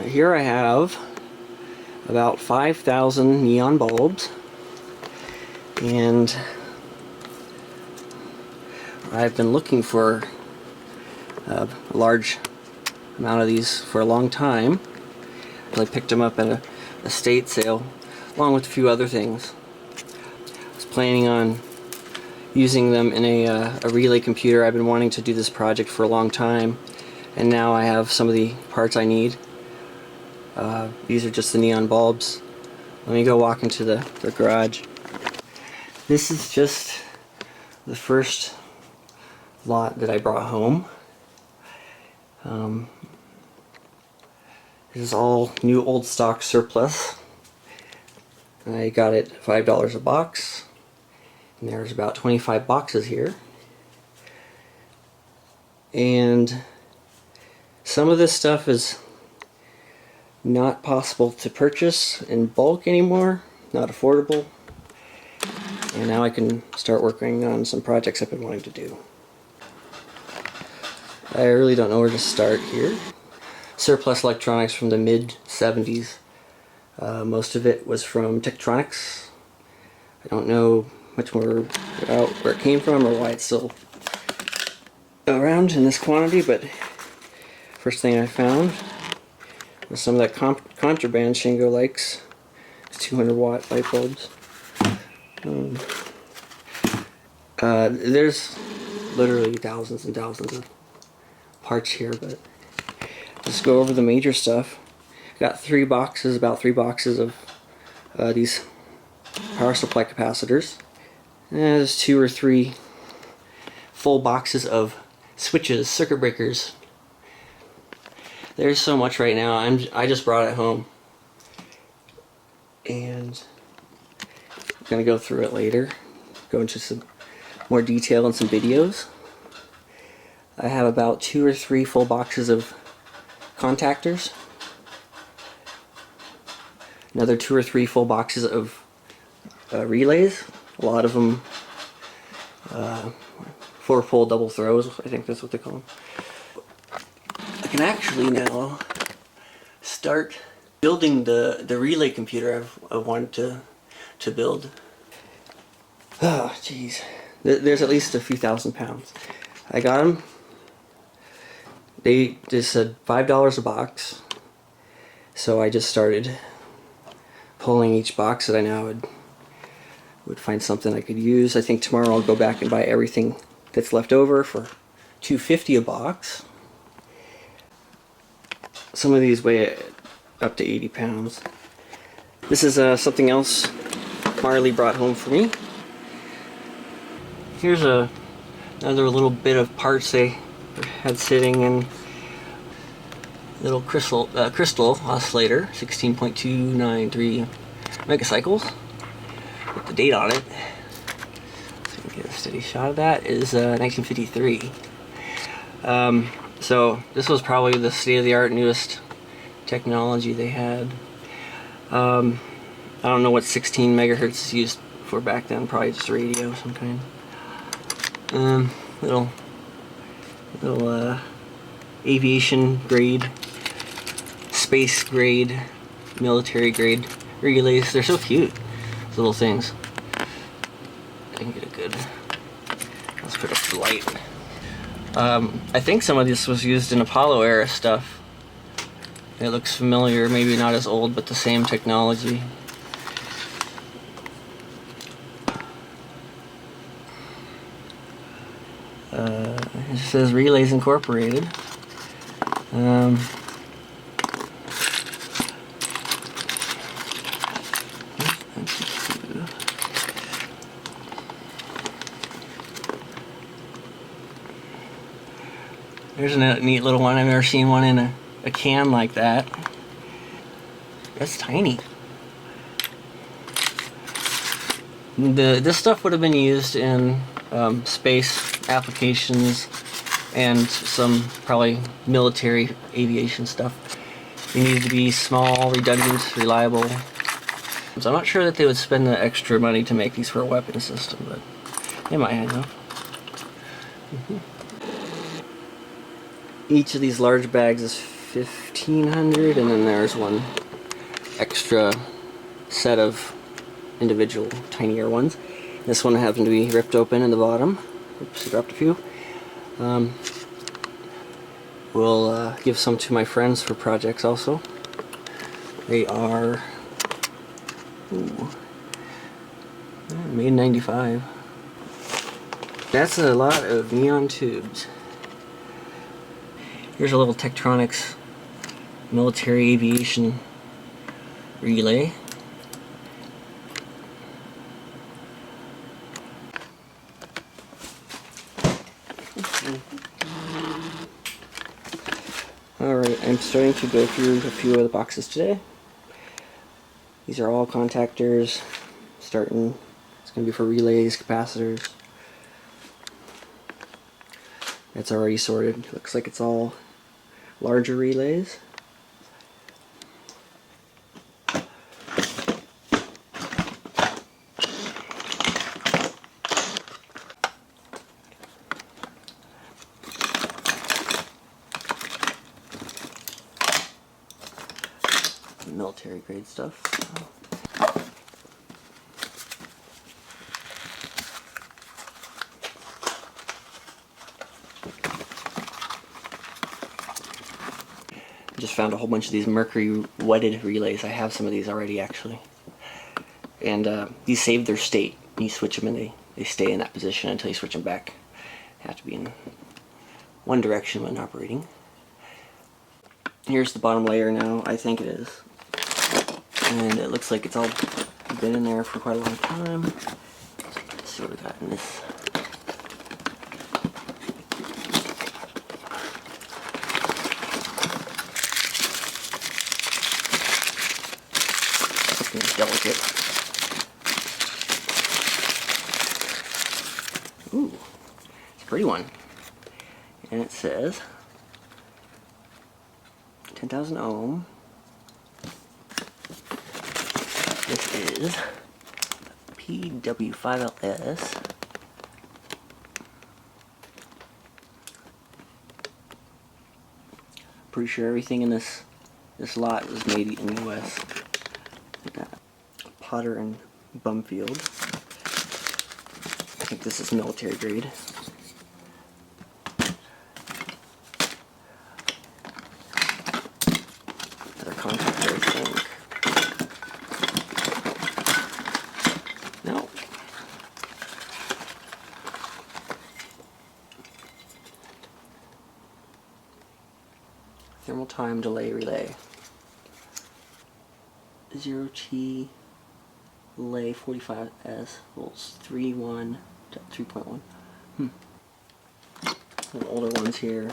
Here I have about 5,000 neon bulbs, and I've been looking for a large amount of these for a long time. I picked them up at a estate sale along with a few other things. I was planning on using them in a relay computer. I've been wanting to do this project for a long time, and now I have some of the parts I need. These are just the neon bulbs. Let me go walk into the garage. This is just the first lot that I brought home. This is all new old stock surplus. I got it $5 a box, and there's about 25 boxes here. And some of this stuff is not possible to purchase in bulk anymore, not affordable, and now I can start working on some projects I've been wanting to do. I really don't know where to start here. Surplus electronics from the mid-70s. Most of it was from Tektronix. I don't know much more about where it came from or why it's still around in this quantity, but first thing I found was some of that contraband Shingo likes. It's 200-watt light bulbs. There's literally thousands and thousands of parts here, but just go over the major stuff. Got about three boxes of these power supply capacitors. And there's 2 or 3 full boxes of switches, circuit breakers. There's so much right now. I just brought it home, and I'm gonna go through it later, go into some more detail and some videos. I have about 2 or 3 full boxes of contactors. Another 2 or 3 full boxes of relays. A lot of them 4-pole double throws, I think that's what they call them. I can actually now start building the relay computer I've wanted to build. Oh, jeez. There's at least a few thousand pounds. I got them. They just said $5 a box, so I just started pulling each box that I now would find something I could use. I think tomorrow I'll go back and buy everything that's left over for $2.50 a box. Some of these weigh up to 80 pounds. This is something else Marley brought home for me. Here's another little bit of parts they had sitting in. Little crystal oscillator, 16.293 megacycles, with the date on it. So we can get a steady shot of that. Is 1953. So this was probably the state-of-the-art newest technology they had. I don't know what 16 megahertz is used for back then. Probably just radio of some kind. Little aviation grade, space grade, military grade relays. They're so cute, these little things. I can get a good, let's put up the light. I think some of this was used in Apollo era stuff. It looks familiar, maybe not as old, but the same technology. It says Relays Incorporated. There's a neat little one. I've never seen one in a can like that. That's tiny. This stuff would have been used in space applications and some probably military aviation stuff. They needed to be small, redundant, reliable. So I'm not sure that they would spend the extra money to make these for a weapon system, but they might have. Each of these large bags is 1500, and then there's one extra set of individual tinier ones. This one happened to be ripped open in the bottom. Oops, I dropped a few. We'll give some to my friends for projects also. They are made in 95. That's a lot of neon tubes. Here's a little Tektronix military aviation relay. Alright, I'm starting to go through a few of the boxes today. These are all contactors, starting, it's going to be for relays, capacitors. It's already sorted. Looks like it's all larger relays. Military grade stuff. Just found a whole bunch of these mercury wetted relays. I have some of these already actually. And these save their state. You switch them and they stay in that position until you switch them back. They have to be in one direction when operating. Here's the bottom layer now, I think it is. And it looks like it's all been in there for quite a long time. Let's see what we got in this. Something delicate. Ooh, it's a pretty one. And it says 10,000 ohm. This is PW5LS. Pretty sure everything in this lot was made in the US. Potter and Bumfield. I think this is military grade. Another contactor, I think. No. Thermal time delay relay. 0T relay 45S volts 3.1 to 3.1. Some older ones here.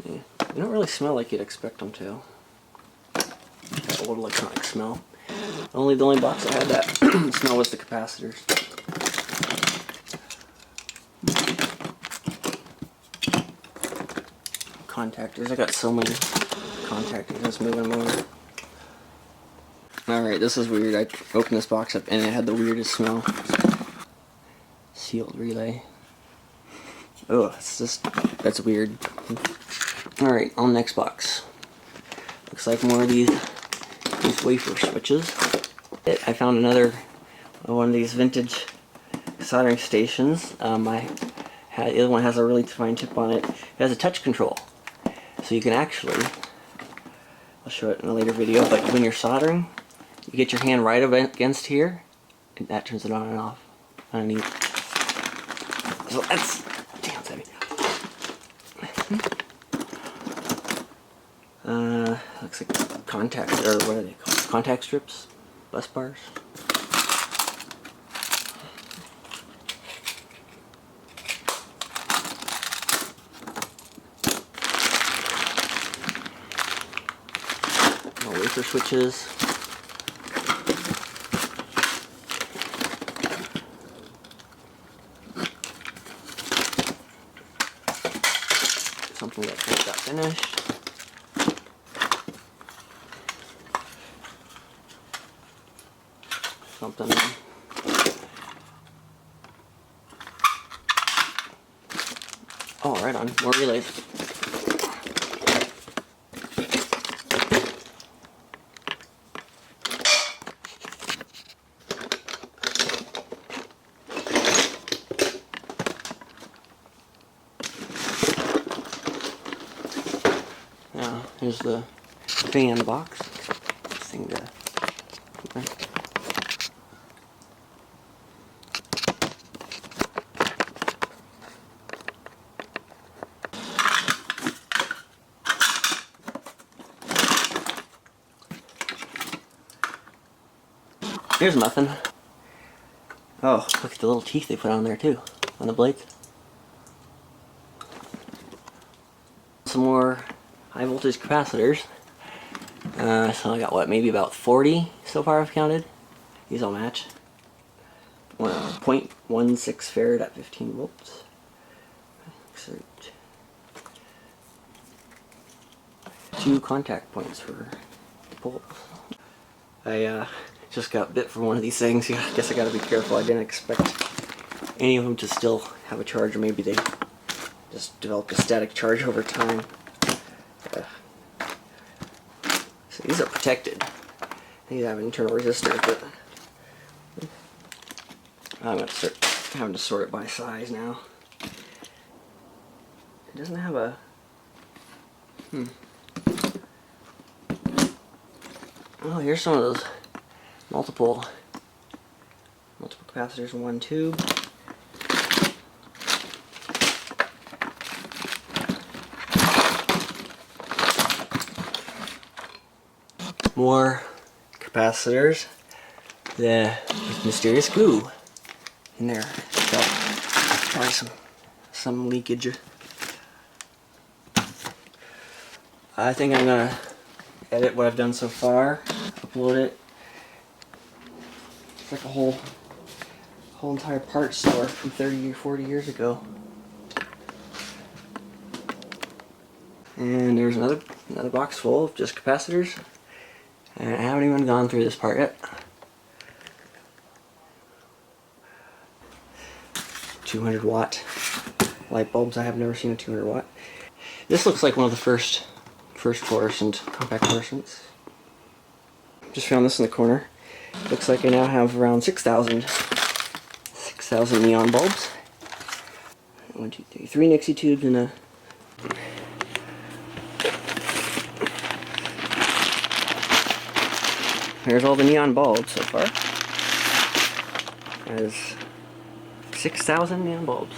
Yeah, they don't really smell like you'd expect them to. That old electronic smell. The only box that had that smell was the capacitors. Contactors. I got so many contactors. Let's move them over. Alright, this is weird. I opened this box up and it had the weirdest smell. Sealed relay. Ugh, that's weird. Alright, on the next box. Looks like more of these wafer switches. I found another one of these vintage soldering stations. The other one has a really fine tip on it. It has a touch control. So you can actually, I'll show it in a later video, but when you're soldering, you get your hand right against here, and that turns it on and off underneath. So that's, damn, it's heavy. Looks like contact, or what are they called? Contact strips? Bus bars? More wafer switches. Something that just got finished. Something. Oh, right on. More relays. Here's the fan box. This thing to here's nothing. Oh, look at the little teeth they put on there too, on the blades. Some more high voltage capacitors. So I got what, maybe about 40 so far I've counted. These all match. 0.16 farad at 15 volts. Two contact points for the poles. I just got bit from one of these things. Yeah, I guess I gotta be careful. I didn't expect any of them to still have a charge, or maybe they just developed a static charge over time. So these are protected. These have internal resistors, but I'm gonna start having to sort it by size now. It doesn't have a Oh, here's some of those multiple capacitors in one tube. More capacitors. The mysterious goo in there. So, probably some leakage. I think I'm gonna edit what I've done so far, upload it. It's like a whole entire parts store from 30 or 40 years ago. And there's another box full of just capacitors. And I haven't even gone through this part yet. 200 watt light bulbs. I have never seen a 200 watt. This looks like one of the first fluorescent compact fluorescents. Just found this in the corner. Looks like I now have around 6,000 neon bulbs. 1, 2, 3, 3 Nixie tubes and a There's all the neon bulbs so far. There's 6,000 neon bulbs.